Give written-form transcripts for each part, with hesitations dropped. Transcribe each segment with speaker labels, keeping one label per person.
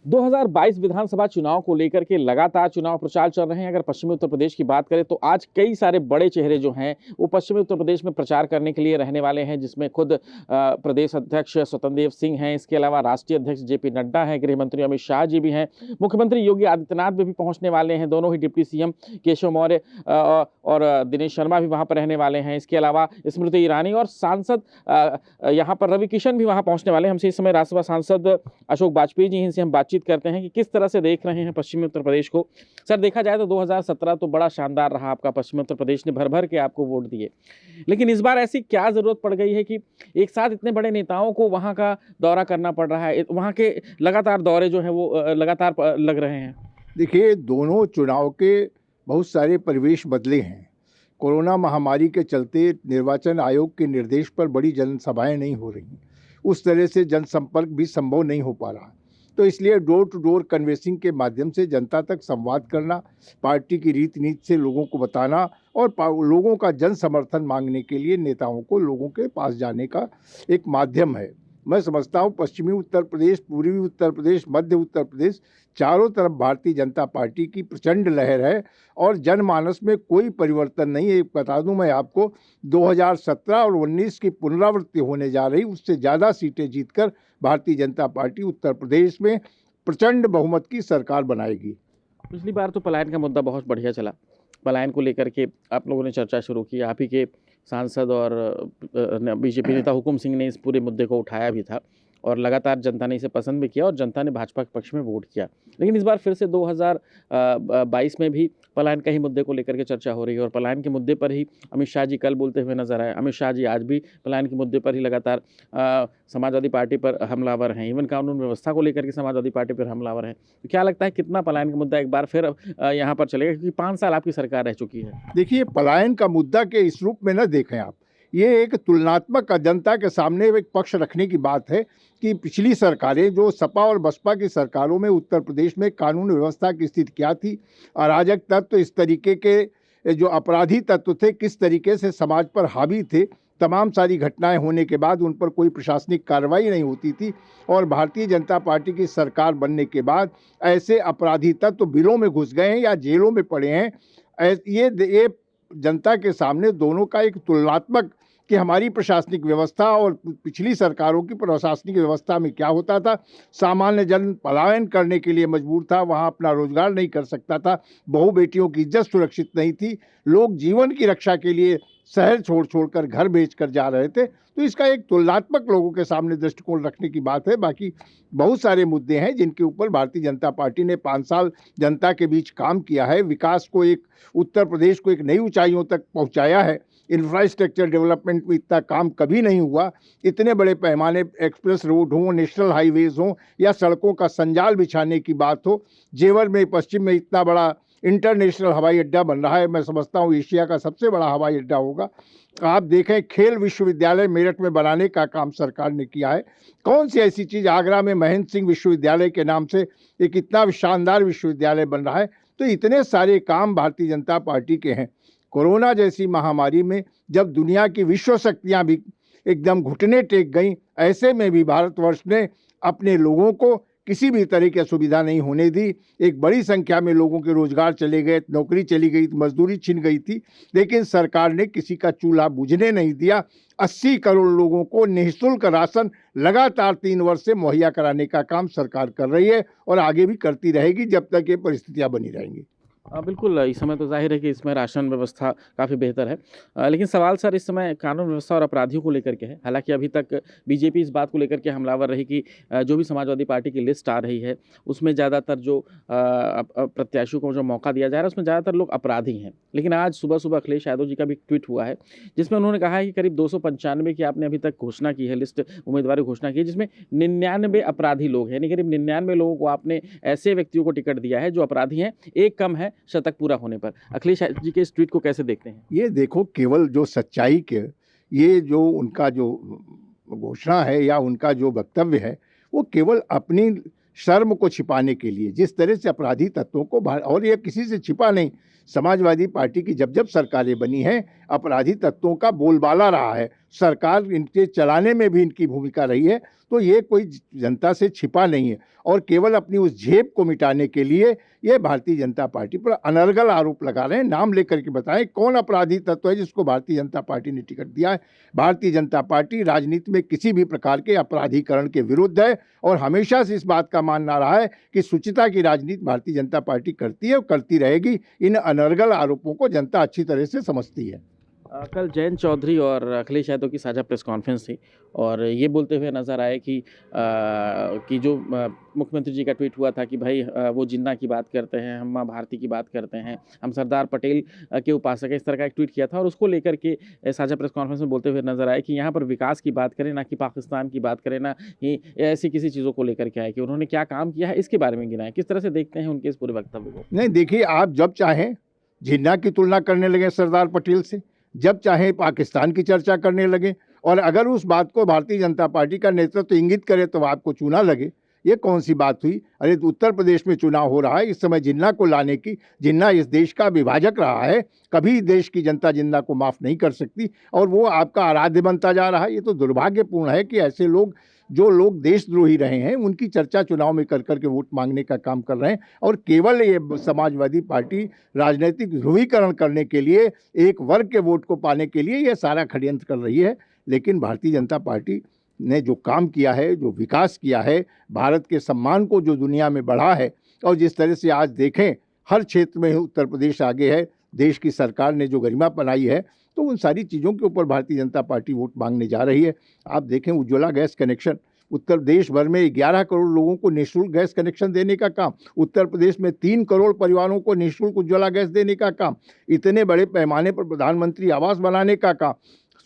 Speaker 1: 2022 विधानसभा चुनाव को लेकर के लगातार चुनाव प्रचार चल रहे हैं। अगर पश्चिमी उत्तर प्रदेश की बात करें तो आज कई सारे बड़े चेहरे जो हैं वो पश्चिमी उत्तर प्रदेश में प्रचार करने के लिए रहने वाले हैं, जिसमें खुद प्रदेश अध्यक्ष स्वतंत्र देव सिंह हैं, इसके अलावा राष्ट्रीय अध्यक्ष जेपी नड्डा हैं, गृह मंत्री अमित शाह जी भी हैं, मुख्यमंत्री योगी आदित्यनाथ भी पहुंचने वाले हैं, दोनों ही डिप्टी सीएम केशव मौर्य और दिनेश शर्मा भी वहां पर रहने वाले हैं। इसके अलावा स्मृति ईरानी और सांसद यहाँ पर रवि किशन भी वहां पहुंचने वाले हैं। हमसे इस समय राज्यसभा सांसद अशोक वाजपेयी जी, इनसे हम बातचीत करते हैं कि किस तरह से देख रहे हैं पश्चिमी उत्तर प्रदेश को। सर, देखा जाए तो 2017 तो बड़ा शानदार रहा आपका, पश्चिमी उत्तर प्रदेश ने भर भर के आपको वोट दिए, लेकिन इस बार ऐसी क्या जरूरत पड़ गई है कि एक साथ इतने बड़े नेताओं को वहां का दौरा करना पड़ रहा है, वहां के लगातार दौरे जो है वो लगातार लग रहे हैं।
Speaker 2: देखिए, दोनों चुनाव के बहुत सारे परिवेश बदले हैं। कोरोना महामारी के चलते निर्वाचन आयोग के निर्देश पर बड़ी जनसभाएं नहीं हो रही, उस तरह से जनसंपर्क भी संभव नहीं हो पा रहा। तो इसलिए डोर टू डोर कन्वेंसिंग के माध्यम से जनता तक संवाद करना, पार्टी की रीति नीति से लोगों को बताना और लोगों का जन समर्थन मांगने के लिए नेताओं को लोगों के पास जाने का एक माध्यम है। मैं समझता हूँ पश्चिमी उत्तर प्रदेश, पूर्वी उत्तर प्रदेश, मध्य उत्तर प्रदेश, चारों तरफ भारतीय जनता पार्टी की प्रचंड लहर है और जनमानस में कोई परिवर्तन नहीं है। बता दूं मैं आपको, 2017 और 19 की पुनरावृत्ति होने जा रही, उससे ज़्यादा सीटें जीतकर भारतीय जनता पार्टी उत्तर प्रदेश में प्रचंड बहुमत की सरकार बनाएगी।
Speaker 1: पिछली बार तो पलायन का मुद्दा बहुत बढ़िया चला, पलायन को लेकर के आप लोगों ने चर्चा शुरू की, आप ही के सांसद और बीजेपी नेता हुकुम सिंह ने इस पूरे मुद्दे को उठाया भी था और लगातार जनता ने इसे पसंद भी किया और जनता ने भाजपा के पक्ष में वोट किया। लेकिन इस बार फिर से 2022 में भी पलायन का ही मुद्दे को लेकर के चर्चा हो रही है और पलायन के मुद्दे पर ही अमित शाह जी कल बोलते हुए नजर आए। अमित शाह जी आज भी पलायन के मुद्दे पर ही लगातार समाजवादी पार्टी पर हमलावर हैं, इवन कानून व्यवस्था को लेकर के समाजवादी पार्टी पर हमलावर हैं। तो क्या लगता है कितना पलायन का मुद्दा एक बार फिर यहाँ पर चलेगा, क्योंकि 5 साल आपकी सरकार रह चुकी है?
Speaker 2: देखिए, पलायन का मुद्दा के इस रूप में न देखें आप, ये एक तुलनात्मक जनता के सामने एक पक्ष रखने की बात है कि पिछली सरकारें, जो सपा और बसपा की सरकारों में उत्तर प्रदेश में कानून व्यवस्था की स्थिति क्या थी, अराजक तत्व, इस तरीके के जो अपराधी तत्व थे किस तरीके से समाज पर हावी थे, तमाम सारी घटनाएं होने के बाद उन पर कोई प्रशासनिक कार्रवाई नहीं होती थी। और भारतीय जनता पार्टी की सरकार बनने के बाद ऐसे अपराधी तत्व बिलों में घुस गए हैं या जेलों में पड़े हैं। ये जनता के सामने दोनों का एक तुलनात्मक कि हमारी प्रशासनिक व्यवस्था और पिछली सरकारों की प्रशासनिक व्यवस्था में क्या होता था। सामान्य जन पलायन करने के लिए मजबूर था, वहाँ अपना रोजगार नहीं कर सकता था, बहू बेटियों की इज्जत सुरक्षित नहीं थी, लोग जीवन की रक्षा के लिए शहर छोड़कर घर बेचकर जा रहे थे। तो इसका एक तुलनात्मक लोगों के सामने दृष्टिकोण रखने की बात है। बाकी बहुत सारे मुद्दे हैं जिनके ऊपर भारतीय जनता पार्टी ने 5 साल जनता के बीच काम किया है, विकास को, एक उत्तर प्रदेश को एक नई ऊंचाइयों तक पहुंचाया है। इंफ्रास्ट्रक्चर डेवलपमेंट में इतना काम कभी नहीं हुआ, इतने बड़े पैमाने एक्सप्रेस रोड हों, नेशनल हाईवेज हों या सड़कों का संजाल बिछाने की बात हो। जेवर में, पश्चिम में इतना बड़ा इंटरनेशनल हवाई अड्डा बन रहा है, मैं समझता हूँ एशिया का सबसे बड़ा हवाई अड्डा होगा। आप देखें, खेल विश्वविद्यालय मेरठ में बनाने का काम सरकार ने किया है। कौन सी ऐसी चीज़, आगरा में महेंद्र सिंह विश्वविद्यालय के नाम से एक इतना शानदार विश्वविद्यालय बन रहा है। तो इतने सारे काम भारतीय जनता पार्टी के हैं। कोरोना जैसी महामारी में जब दुनिया की विश्व शक्तियाँ भी एकदम घुटने टेक गईं, ऐसे में भी भारतवर्ष ने अपने लोगों को किसी भी तरह की असुविधा नहीं होने दी। एक बड़ी संख्या में लोगों के रोजगार चले गए, नौकरी चली गई, मजदूरी छिन गई थी, लेकिन सरकार ने किसी का चूल्हा बुझने नहीं दिया। 80 करोड़ लोगों को निःशुल्क राशन लगातार 3 वर्ष से मुहैया कराने का काम सरकार कर रही है और आगे भी करती रहेगी जब तक ये परिस्थितियां बनी रहेंगी।
Speaker 1: बिल्कुल, इस समय तो जाहिर है कि इसमें राशन व्यवस्था काफ़ी बेहतर है, लेकिन सवाल सर इस समय कानून व्यवस्था और अपराधियों को लेकर के है। हालांकि अभी तक बीजेपी इस बात को लेकर के हमलावर रही कि जो भी समाजवादी पार्टी की लिस्ट आ रही है उसमें ज़्यादातर जो प्रत्याशियों को जो मौका दिया जा रहा है उसमें ज़्यादातर लोग अपराधी हैं। लेकिन आज सुबह सुबह अखिलेश यादव जी का भी ट्वीट हुआ है जिसमें उन्होंने कहा है कि करीब 295 की आपने अभी तक घोषणा की है, लिस्ट उम्मीदवार घोषणा की है, जिसमें 99 अपराधी लोग हैं, यानी करीब 99 लोगों को आपने ऐसे व्यक्तियों को टिकट दिया है जो अपराधी हैं, एक कम है शतक पूरा होने पर। अखिलेश जी के इस ट्वीट को कैसे देखते हैं?
Speaker 2: ये देखो, केवल जो सच्चाई के, ये जो उनका जो घोषणा है या उनका जो वक्तव्य है वो केवल अपनी शर्म को छिपाने के लिए, जिस तरह से अपराधी तत्वों को और ये किसी से छिपा नहीं, समाजवादी पार्टी की जब जब सरकारें बनी हैं, अपराधी तत्वों का बोलबाला रहा है, सरकार इनके चलाने में भी इनकी भूमिका रही है। तो ये कोई जनता से छिपा नहीं है और केवल अपनी उस झेप को मिटाने के लिए ये भारतीय जनता पार्टी पर अनर्गल आरोप लगा रहे हैं। नाम लेकर के बताएं कौन अपराधी तत्व है जिसको भारतीय जनता पार्टी ने टिकट दिया है। भारतीय जनता पार्टी राजनीति में किसी भी प्रकार के अपराधीकरण के विरुद्ध है और हमेशा से इस बात का मानना रहा है कि शुचिता की राजनीति भारतीय जनता पार्टी करती है और करती रहेगी। इन अनर्गल आरोपों को जनता अच्छी तरह से समझती है।
Speaker 1: कल जयंत चौधरी और अखिलेश यादव की साझा प्रेस कॉन्फ्रेंस थी और ये बोलते हुए नजर आए कि जो मुख्यमंत्री जी का ट्वीट हुआ था कि भाई वो जिन्ना की बात करते हैं, हम माँ भारती की बात करते हैं, हम सरदार पटेल के उपासक हैं, इस तरह का एक ट्वीट किया था और उसको लेकर के साझा प्रेस कॉन्फ्रेंस में बोलते हुए नजर आए कि यहाँ पर विकास की बात करें, ना कि पाकिस्तान की बात करें, ना ही ऐसी किसी चीज़ों को लेकर के आए कि उन्होंने क्या काम किया है इसके बारे में गिनाए। किस तरह से देखते हैं उनके इस पूरे वक्तव्य को?
Speaker 2: नहीं, देखिए, आप जब चाहें जिन्ना की तुलना करने लगे सरदार पटेल से, जब चाहे पाकिस्तान की चर्चा करने लगे और अगर उस बात को भारतीय जनता पार्टी का नेतृत्व इंगित करे तो आपको चूना लगे। ये कौन सी बात हुई? अरे उत्तर प्रदेश में चुनाव हो रहा है, इस समय जिन्ना को लाने की, जिन्ना इस देश का विभाजक रहा है, कभी देश की जनता जिन्ना को माफ़ नहीं कर सकती और वो आपका आराध्य बनता जा रहा है। ये तो दुर्भाग्यपूर्ण है कि ऐसे लोग, जो लोग देशद्रोही रहे हैं, उनकी चर्चा चुनाव में कर करके वोट मांगने का काम कर रहे हैं और केवल ये समाजवादी पार्टी राजनीतिक ध्रुवीकरण करने के लिए, एक वर्ग के वोट को पाने के लिए ये सारा षड्यंत्र कर रही है। लेकिन भारतीय जनता पार्टी ने जो काम किया है, जो विकास किया है, भारत के सम्मान को जो दुनिया में बढ़ा है और जिस तरह से आज देखें हर क्षेत्र में उत्तर प्रदेश आगे है, देश की सरकार ने जो गरिमा बनाई है, तो उन सारी चीज़ों के ऊपर भारतीय जनता पार्टी वोट मांगने जा रही है। आप देखें उज्ज्वला गैस कनेक्शन, उत्तर देश भर में 11 करोड़ लोगों को निःशुल्क गैस कनेक्शन देने का काम, उत्तर प्रदेश में 3 करोड़ परिवारों को निःशुल्क उज्ज्वला गैस देने का काम, इतने बड़े पैमाने पर प्रधानमंत्री आवास बनाने का काम,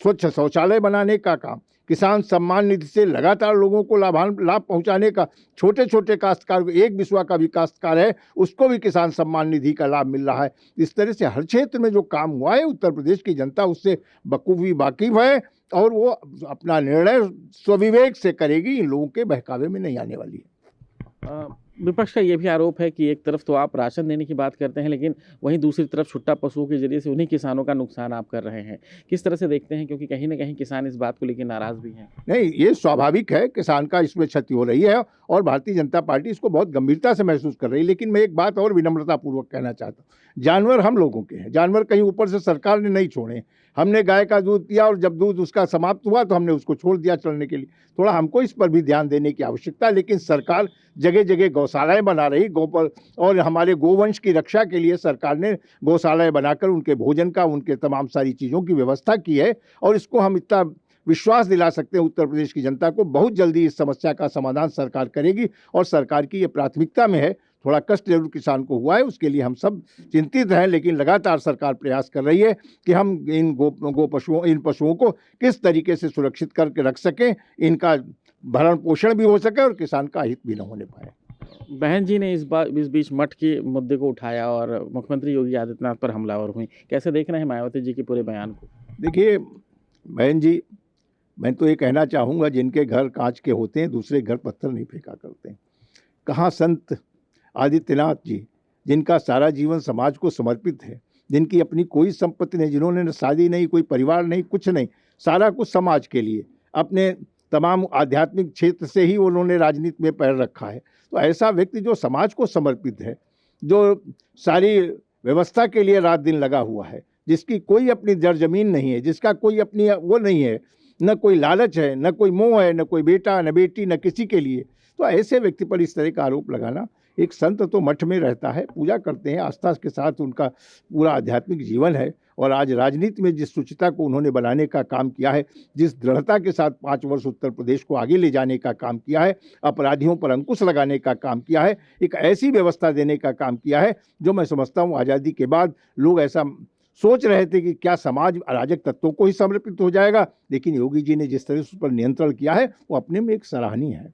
Speaker 2: स्वच्छ शौचालय बनाने का काम, किसान सम्मान निधि से लगातार लोगों को लाभ पहुंचाने का, छोटे छोटे काश्तकार को, एक बिस्वा का भी काश्तकार है उसको भी किसान सम्मान निधि का लाभ मिल रहा है। इस तरह से हर क्षेत्र में जो काम हुआ है उत्तर प्रदेश की जनता उससे बखूबी वाकिफ है और वो अपना निर्णय स्वविवेक से करेगी, इन लोगों के बहकावे में नहीं आने वाली है।
Speaker 1: विपक्ष का ये भी आरोप है कि एक तरफ तो आप राशन देने की बात करते हैं लेकिन वहीं दूसरी तरफ छुट्टा पशुओं के जरिए से उन्हीं किसानों का नुकसान आप कर रहे हैं। किस तरह से देखते हैं, क्योंकि कहीं ना कहीं किसान इस बात को लेकर नाराज भी हैं?
Speaker 2: नहीं, ये स्वाभाविक है, किसान का इसमें क्षति हो रही है और भारतीय जनता पार्टी इसको बहुत गंभीरता से महसूस कर रही है। लेकिन मैं एक बात और विनम्रतापूर्वक कहना चाहता हूँ, जानवर हम लोगों के हैं, जानवर कहीं ऊपर से सरकार ने नहीं छोड़े। हमने गाय का दूध पिया और जब दूध उसका समाप्त हुआ तो हमने उसको छोड़ दिया चलने के लिए। थोड़ा हमको इस पर भी ध्यान देने की आवश्यकता है। लेकिन सरकार जगह जगह गौशालाएं बना रही, गोपर और हमारे गोवंश की रक्षा के लिए सरकार ने गौशालाएं बनाकर उनके भोजन का, उनके तमाम सारी चीज़ों की व्यवस्था की है और इसको हम इतना विश्वास दिला सकते हैं उत्तर प्रदेश की जनता को, बहुत जल्दी इस समस्या का समाधान सरकार करेगी और सरकार की ये प्राथमिकता में है। थोड़ा कष्ट जरूर किसान को हुआ है, उसके लिए हम सब चिंतित हैं, लेकिन लगातार सरकार प्रयास कर रही है कि हम इन इन पशुओं को किस तरीके से सुरक्षित करके रख सकें, इनका भरण पोषण भी हो सके और किसान का हित भी न होने पाए।
Speaker 1: बहन जी ने इस बीच मठ के मुद्दे को उठाया और मुख्यमंत्री योगी आदित्यनाथ पर हमलावर हुई। कैसे देख रहे हैं मायावती जी के पूरे बयान को?
Speaker 2: देखिए बहन जी, मैं तो ये कहना चाहूँगा, जिनके घर कांच के होते हैं दूसरे घर पत्थर नहीं फेंका करते हैं। कहाँ संत आदित्यनाथ जी, जिनका सारा जीवन समाज को समर्पित है, जिनकी अपनी कोई संपत्ति नहीं, जिन्होंने न शादी नहीं, कोई परिवार नहीं, कुछ नहीं, सारा कुछ समाज के लिए, अपने तमाम आध्यात्मिक क्षेत्र से ही उन्होंने राजनीति में पैर रखा है। तो ऐसा व्यक्ति जो समाज को समर्पित है, जो सारी व्यवस्था के लिए रात दिन लगा हुआ है, जिसकी कोई अपनी जर जमीन नहीं है, जिसका कोई अपनी वो नहीं है, न कोई लालच है, न कोई मोह है, न कोई बेटा, न बेटी, न किसी के लिए, तो ऐसे व्यक्ति पर इस तरह का आरोप लगाना, एक संत तो मठ में रहता है, पूजा करते हैं, आस्था के साथ उनका पूरा आध्यात्मिक जीवन है और आज राजनीति में जिस शुचिता को उन्होंने बनाने का काम किया है, जिस दृढ़ता के साथ 5 वर्ष उत्तर प्रदेश को आगे ले जाने का काम किया है, अपराधियों पर अंकुश लगाने का काम किया है, एक ऐसी व्यवस्था देने का काम किया है जो मैं समझता हूँ आज़ादी के बाद लोग ऐसा सोच रहे थे कि क्या समाज अराजक तत्वों को ही समर्पित हो जाएगा, लेकिन योगी जी ने जिस तरह से उस पर नियंत्रण किया है वो अपने में एक सराहनीय है।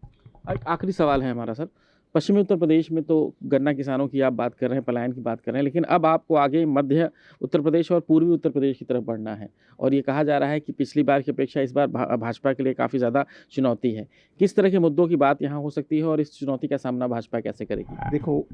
Speaker 1: आखिरी सवाल है हमारा सर, पश्चिमी उत्तर प्रदेश में तो गन्ना किसानों की आप बात कर रहे हैं, पलायन की बात कर रहे हैं, लेकिन अब आपको आगे मध्य उत्तर प्रदेश और पूर्वी उत्तर प्रदेश की तरफ बढ़ना है और ये कहा जा रहा है कि पिछली बार की अपेक्षा इस बार भाजपा के लिए काफ़ी ज़्यादा चुनौती है। किस तरह के मुद्दों की बात यहाँ हो सकती है और इस चुनौती का सामना भाजपा कैसे करेगी?
Speaker 2: देखो,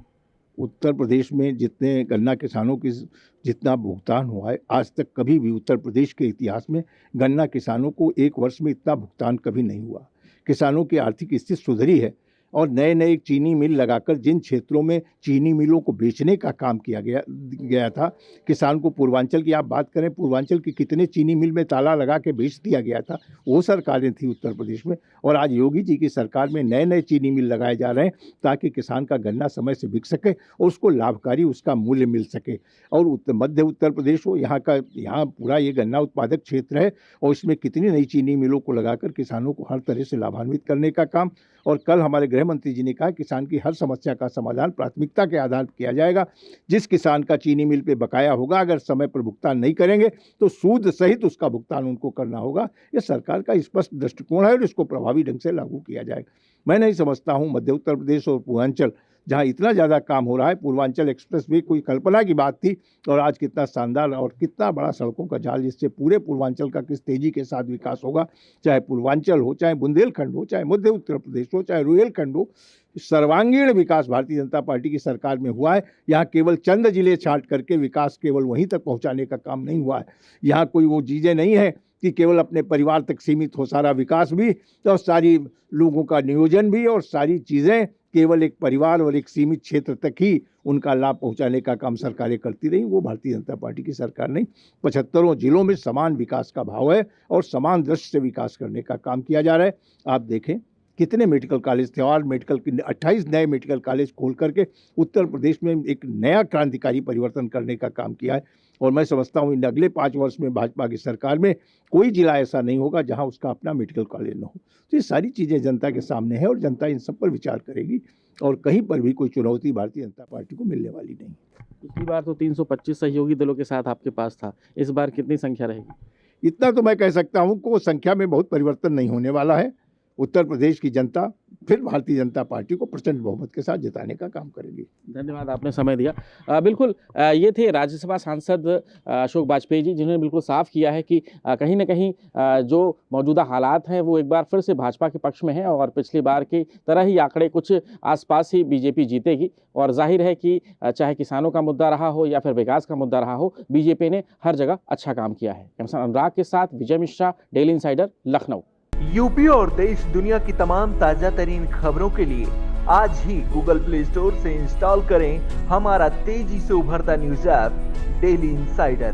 Speaker 2: उत्तर प्रदेश में जितने गन्ना किसानों की जितना भुगतान हुआ है, आज तक कभी भी उत्तर प्रदेश के इतिहास में गन्ना किसानों को एक वर्ष में इतना भुगतान कभी नहीं हुआ। किसानों की आर्थिक स्थिति सुधरी है और नए नए चीनी मिल लगाकर जिन क्षेत्रों में चीनी मिलों को बेचने का काम किया गया था, किसान को पूर्वांचल की आप बात करें, पूर्वांचल की कितने चीनी मिल में ताला लगा के बेच दिया गया था, वो सरकारें थी उत्तर प्रदेश में। और आज योगी जी की सरकार में नए नए चीनी मिल लगाए जा रहे हैं ताकि किसान का गन्ना समय से बिक सके और उसको लाभकारी उसका मूल्य मिल सके। और मध्य उत्तर प्रदेश हो, यहाँ पूरा ये गन्ना उत्पादक क्षेत्र है और इसमें कितनी नई चीनी मिलों को लगाकर किसानों को हर तरह से लाभान्वित करने का काम। और कल हमारे गृह मंत्री जी ने कहा किसान की हर समस्या का समाधान प्राथमिकता के आधार पर किया जाएगा। जिस किसान का चीनी मिल पे बकाया होगा, अगर समय पर भुगतान नहीं करेंगे तो सूद सहित उसका भुगतान उनको करना होगा। ये सरकार का स्पष्ट दृष्टिकोण है और इसको प्रभावी ढंग से लागू किया जाएगा। मैं नहीं समझता हूँ मध्य उत्तर प्रदेश और पूर्वांचल जहाँ इतना ज़्यादा काम हो रहा है, पूर्वांचल एक्सप्रेस वे कोई कल्पना की बात थी और आज कितना शानदार और कितना बड़ा सड़कों का जाल, जिससे पूरे पूर्वांचल का किस तेजी के साथ विकास होगा। चाहे पूर्वांचल हो, चाहे बुंदेलखंड हो, चाहे मध्य उत्तर प्रदेश हो, चाहे रुहेलखंड हो, सर्वांगीण विकास भारतीय जनता पार्टी की सरकार में हुआ है। यहाँ केवल चंद जिले छांट करके विकास केवल वहीं तक पहुँचाने का काम नहीं हुआ है। यहाँ कोई वो चीज़ें नहीं है कि केवल अपने परिवार तक सीमित हो सारा विकास भी, तो सारी लोगों का नियोजन भी और सारी चीज़ें केवल एक परिवार और एक सीमित क्षेत्र तक ही उनका लाभ पहुंचाने का काम सरकारें करती रही। वो भारतीय जनता पार्टी की सरकार नहीं। 75 जिलों में समान विकास का भाव है और समान दृष्टि से विकास करने का काम किया जा रहा है। आप देखें कितने मेडिकल कॉलेज थे और 28 नए मेडिकल कॉलेज खोल करके उत्तर प्रदेश में एक नया क्रांतिकारी परिवर्तन करने का काम किया है। और मैं समझता हूँ इन अगले 5 वर्ष में भाजपा की सरकार में कोई जिला ऐसा नहीं होगा जहां उसका अपना मेडिकल कॉलेज न हो। तो ये सारी चीज़ें जनता के सामने है और जनता इन सब पर विचार करेगी और कहीं पर भी कोई चुनौती भारतीय जनता पार्टी को मिलने वाली नहीं।
Speaker 1: पिछली बार तो 325 सहयोगी दलों के साथ आपके पास था, इस बार कितनी संख्या रहेगी?
Speaker 2: इतना तो मैं कह सकता हूँ कि संख्या में बहुत परिवर्तन नहीं होने वाला है। उत्तर प्रदेश की जनता फिर भारतीय जनता पार्टी को प्रचंड बहुमत के साथ जिताने का काम करेगी।
Speaker 1: धन्यवाद, आपने समय दिया। बिल्कुल ये थे राज्यसभा सांसद अशोक बाजपेयी जी, जिन्होंने बिल्कुल साफ किया है कि कहीं ना कहीं जो मौजूदा हालात हैं वो एक बार फिर से भाजपा के पक्ष में हैं और पिछली बार की तरह ही आंकड़े कुछ आसपास ही बीजेपी जीतेगी। और जाहिर है कि चाहे किसानों का मुद्दा रहा हो या फिर विकास का मुद्दा रहा हो, बीजेपी ने हर जगह अच्छा काम किया है। अनुराग के साथ Vijay Mishra, daily insider, Lucknow.
Speaker 3: UP और देश दुनिया की तमाम ताजा तरीन खबरों के लिए आज ही गूगल प्ले स्टोर से इंस्टॉल करें हमारा तेजी से उभरता न्यूज ऐप डेली इंसाइडर।